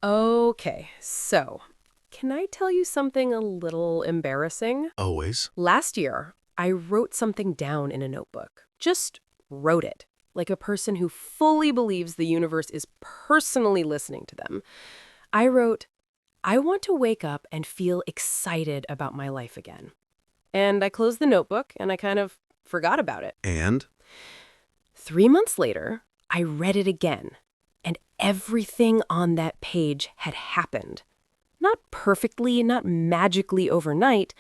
Okay, so can I tell you something a little embarrassing? Always. Last year, I wrote something down in a notebook. Just wrote it, like a person who fully believes the universe is personally listening to them. I wrote, I want to wake up and feel excited about my life again. And I closed the notebook and I kind of forgot about it. And? 3 months later, I read it again, and everything on that page had happened. Not perfectly, not magically overnight,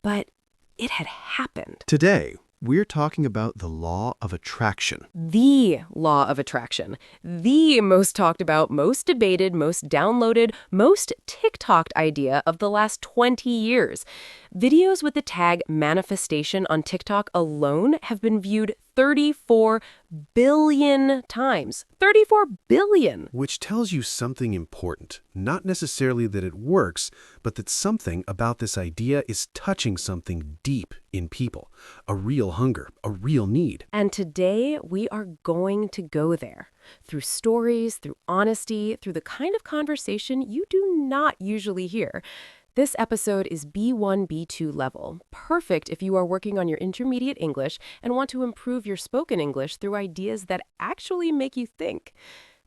but it had happened. Today, we're talking about the law of attraction. The law of attraction. The most talked about, most debated, most downloaded, most TikToked idea of the last 20 years. Videos with the tag manifestation on TikTok alone have been viewed 34 billion times. 34 billion! Which tells you something important. Not necessarily that it works, but that something about this idea is touching something deep in people. A real hunger, a real need. And today, we are going to go there. Through stories, through honesty, through the kind of conversation you do not usually hear. This episode is B1, B2 level, perfect if you are working on your intermediate English and want to improve your spoken English through ideas that actually make you think.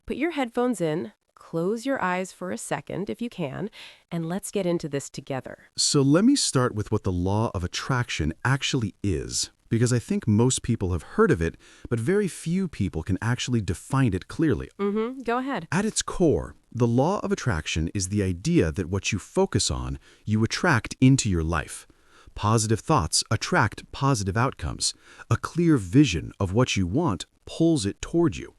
Put your headphones in, close your eyes for a second if you can, and let's get into this together. So let me start with what the law of attraction actually is, because I think most people have heard of it, but very few people can actually define it clearly. Go ahead. At its core, the law of attraction is the idea that what you focus on, you attract into your life. Positive thoughts attract positive outcomes. A clear vision of what you want pulls it toward you.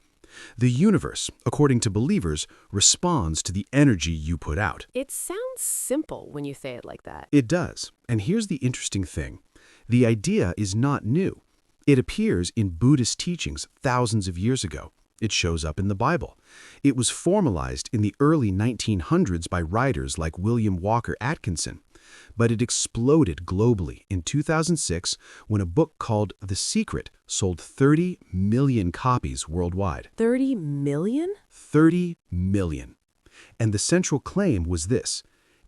The universe, according to believers, responds to the energy you put out. It sounds simple when you say it like that. It does. And here's the interesting thing. The idea is not new. It appears in Buddhist teachings thousands of years ago. It shows up in the Bible. It was formalized in the early 1900s by writers like William Walker Atkinson. But it exploded globally in 2006 when a book called The Secret sold 30 million copies worldwide. 30 million? 30 million. And the central claim was this: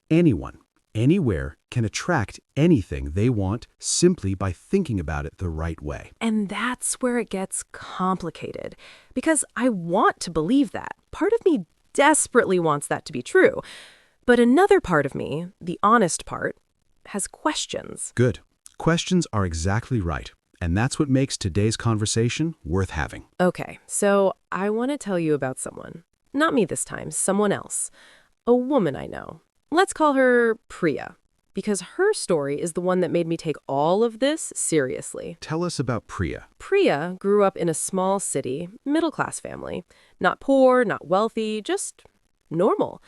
anyone, anywhere can attract anything they want simply by thinking about it the right way. And that's where it gets complicated. Because I want to believe that. Part of me desperately wants that to be true. But another part of me, the honest part, has questions. Good. Questions are exactly right. And that's what makes today's conversation worth having. Okay, so I want to tell you about someone. Not me this time, someone else. A woman I know. Let's call her Priya, because her story is the one that made me take all of this seriously. Tell us about Priya. Priya grew up in a small city, middle-class family. Not poor, not wealthy, just normal.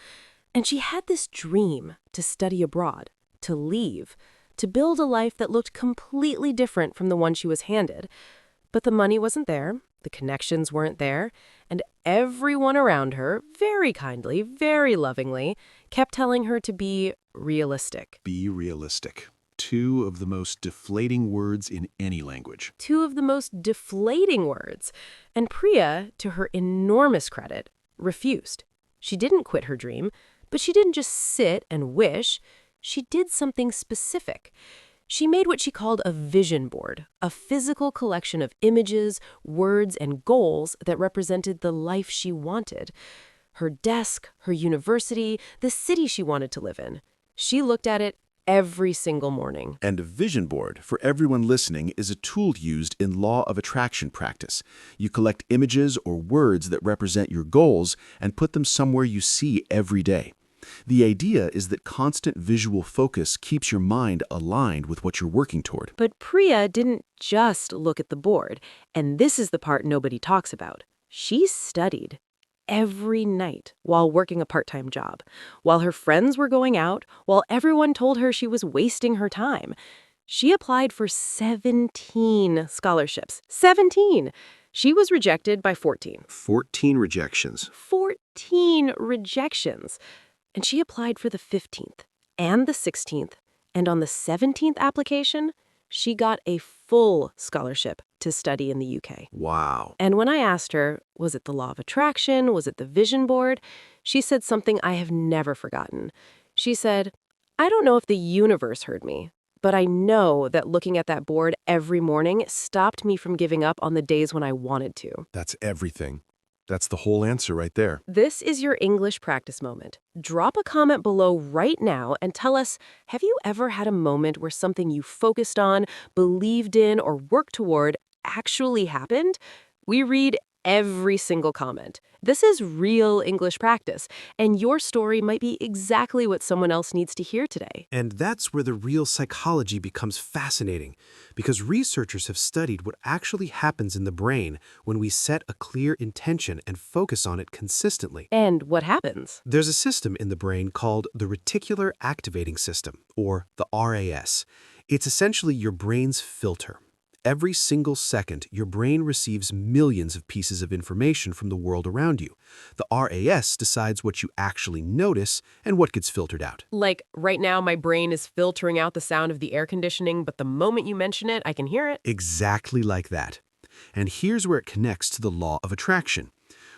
And she had this dream to study abroad, to leave, to build a life that looked completely different from the one she was handed. But the money wasn't there, the connections weren't there, and everyone around her, very kindly, very lovingly, kept telling her to be realistic. Be realistic. Two of the most deflating words in any language. Two of the most deflating words. And Priya, to her enormous credit, refused. She didn't quit her dream, but she didn't just sit and wish. She did something specific. She made what she called a vision board, a physical collection of images, words, and goals that represented the life she wanted. Her desk, her university, the city she wanted to live in. She looked at it every single morning. And a vision board, for everyone listening, is a tool used in law of attraction practice. You collect images or words that represent your goals and put them somewhere you see every day. The idea is that constant visual focus keeps your mind aligned with what you're working toward. But Priya didn't just look at the board, and this is the part nobody talks about. She studied every night while working a part-time job, while her friends were going out, while everyone told her she was wasting her time. She applied for 17 scholarships. 17! She was rejected by 14. 14 rejections. 14 rejections. And she applied for the 15th and the 16th. And on the 17th application, she got a full scholarship to study in the UK. Wow. And when I asked her, was it the law of attraction? Was it the vision board? She said something I have never forgotten. She said, I don't know if the universe heard me, but I know that looking at that board every morning stopped me from giving up on the days when I wanted to. That's everything. That's the whole answer right there. This is your English practice moment. Drop a comment below right now and tell us, have you ever had a moment where something you focused on, believed in, or worked toward actually happened? We read every single comment. This is real English practice, and your story might be exactly what someone else needs to hear today. And that's where the real psychology becomes fascinating, because researchers have studied what actually happens in the brain when we set a clear intention and focus on it consistently. And what happens? There's a system in the brain called the Reticular Activating System, or the RAS. It's essentially your brain's filter. Every single second, your brain receives millions of pieces of information from the world around you. The RAS decides what you actually notice and what gets filtered out. Like, right now my brain is filtering out the sound of the air conditioning, but the moment you mention it, I can hear it. Exactly like that. And here's where it connects to the law of attraction.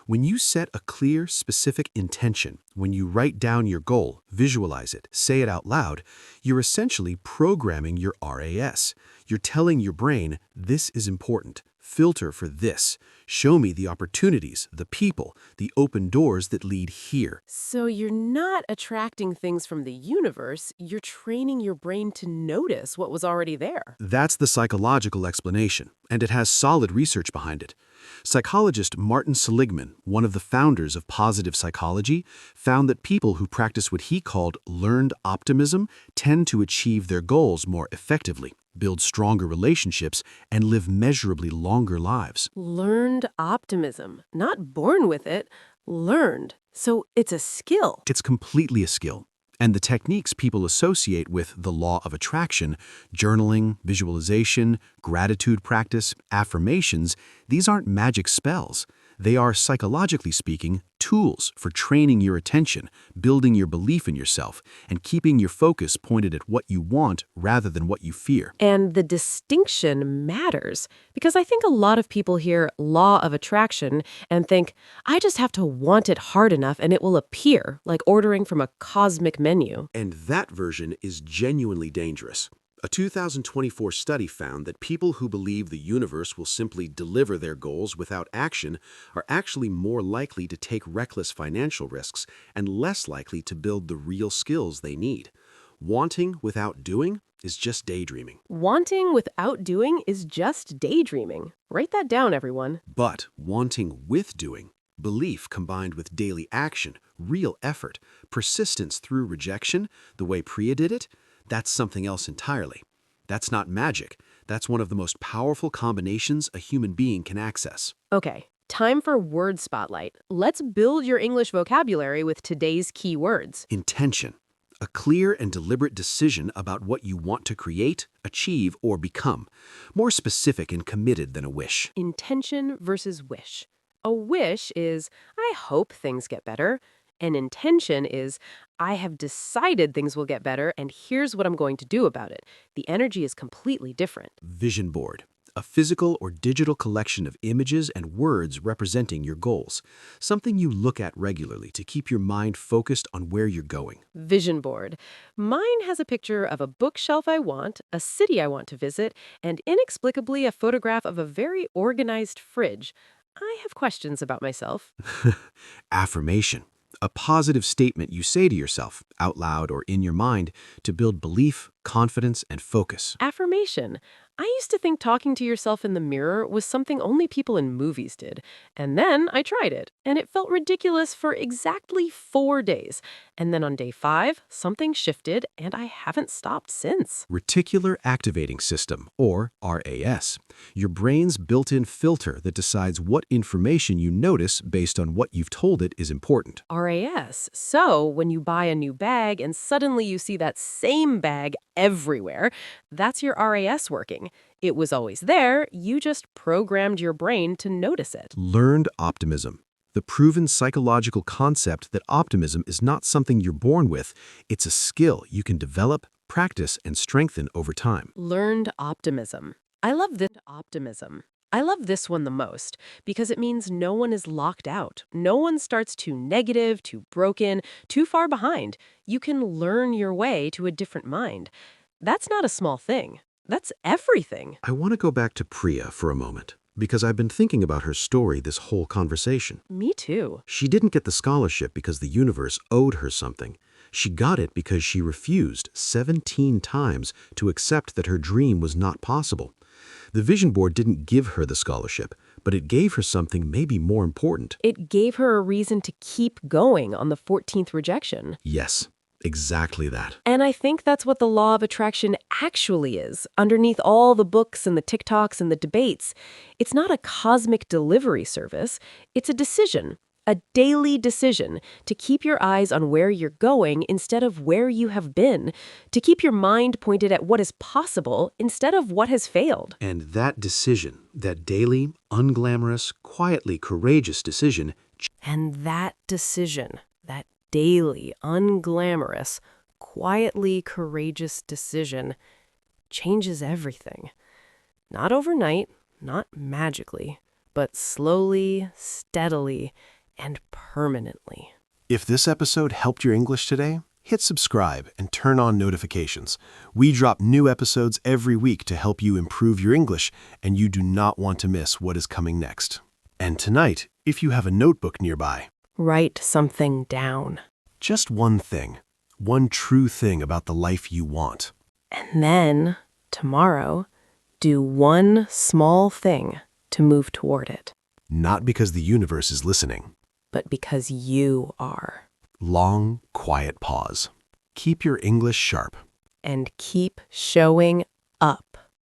When you set a clear, specific intention, when you write down your goal, visualize it, say it out loud, you're essentially programming your RAS. You're telling your brain, this is important. Filter for this. Show me the opportunities, the people, the open doors that lead here. So you're not attracting things from the universe, you're training your brain to notice what was already there. That's the psychological explanation, and it has solid research behind it. Psychologist Martin Seligman, one of the founders of positive psychology, found that people who practice what he called learned optimism tend to achieve their goals more effectively, build stronger relationships, and live measurably longer lives. Learned optimism. Not born with it, learned. So it's a skill. It's completely a skill. And the techniques people associate with the law of attraction, journaling, visualization, gratitude practice, affirmations, these aren't magic spells. They are, psychologically speaking, tools for training your attention, building your belief in yourself, and keeping your focus pointed at what you want rather than what you fear. And the distinction matters, because I think a lot of people hear law of attraction and think, I just have to want it hard enough and it will appear, like ordering from a cosmic menu. And that version is genuinely dangerous. A 2024 study found that people who believe the universe will simply deliver their goals without action are actually more likely to take reckless financial risks and less likely to build the real skills they need. Wanting without doing is just daydreaming. Wanting without doing is just daydreaming. Write that down, everyone. But wanting with doing, belief combined with daily action, real effort, persistence through rejection, the way Priya did it, that's something else entirely. That's not magic. That's one of the most powerful combinations a human being can access. Okay, time for word spotlight. Let's build your English vocabulary with today's key words. Intention. A clear and deliberate decision about what you want to create, achieve, or become. More specific and committed than a wish. Intention versus wish. A wish is, I hope things get better. An intention is, I have decided things will get better, and here's what I'm going to do about it. The energy is completely different. Vision board. A physical or digital collection of images and words representing your goals. Something you look at regularly to keep your mind focused on where you're going. Vision board. Mine has a picture of a bookshelf I want, a city I want to visit, and inexplicably a photograph of a very organized fridge. I have questions about myself. Affirmation. A positive statement you say to yourself, out loud or in your mind, to build belief, confidence, and focus. Affirmation. I used to think talking to yourself in the mirror was something only people in movies did. And then I tried it, and it felt ridiculous for exactly 4 days. And then on day 5, something shifted, and I haven't stopped since. Reticular Activating System, or RAS. Your brain's built-in filter that decides what information you notice based on what you've told it is important. RAS. So when you buy a new bag and suddenly you see that same bag everywhere, that's your RAS working. It was always there, you just programmed your brain to notice it. Learned optimism. The proven psychological concept that optimism is not something you're born with, it's a skill you can develop, practice, and strengthen over time. Learned optimism. I love this optimism. I love this one the most because it means no one is locked out. No one starts too negative, too broken, too far behind. You can learn your way to a different mind. That's not a small thing. That's everything. I want to go back to Priya for a moment, because I've been thinking about her story this whole conversation. Me too. She didn't get the scholarship because the universe owed her something. She got it because she refused 17 times to accept that her dream was not possible. The vision board didn't give her the scholarship, but it gave her something maybe more important. It gave her a reason to keep going on the 14th rejection. Yes, exactly that. And I think that's what the law of attraction actually is, underneath all the books and the TikToks and the debates. It's not a cosmic delivery service. It's a decision, a daily decision to keep your eyes on where you're going instead of where you have been, to keep your mind pointed at what is possible instead of what has failed. And that decision, that daily, unglamorous, quietly courageous decision, And that decision, that daily, unglamorous, quietly courageous decision, changes everything. Not overnight, not magically, but slowly, steadily, and permanently. If this episode helped your English today, hit subscribe and turn on notifications. We drop new episodes every week to help you improve your English, and you do not want to miss what is coming next. And tonight, if you have a notebook nearby, Write something down. just one thing, one true thing about the life you want. And then, tomorrow, do one small thing to move toward it. Not because the universe is listening. But because you are. Long, quiet pause. Keep your English sharp. And keep showing up.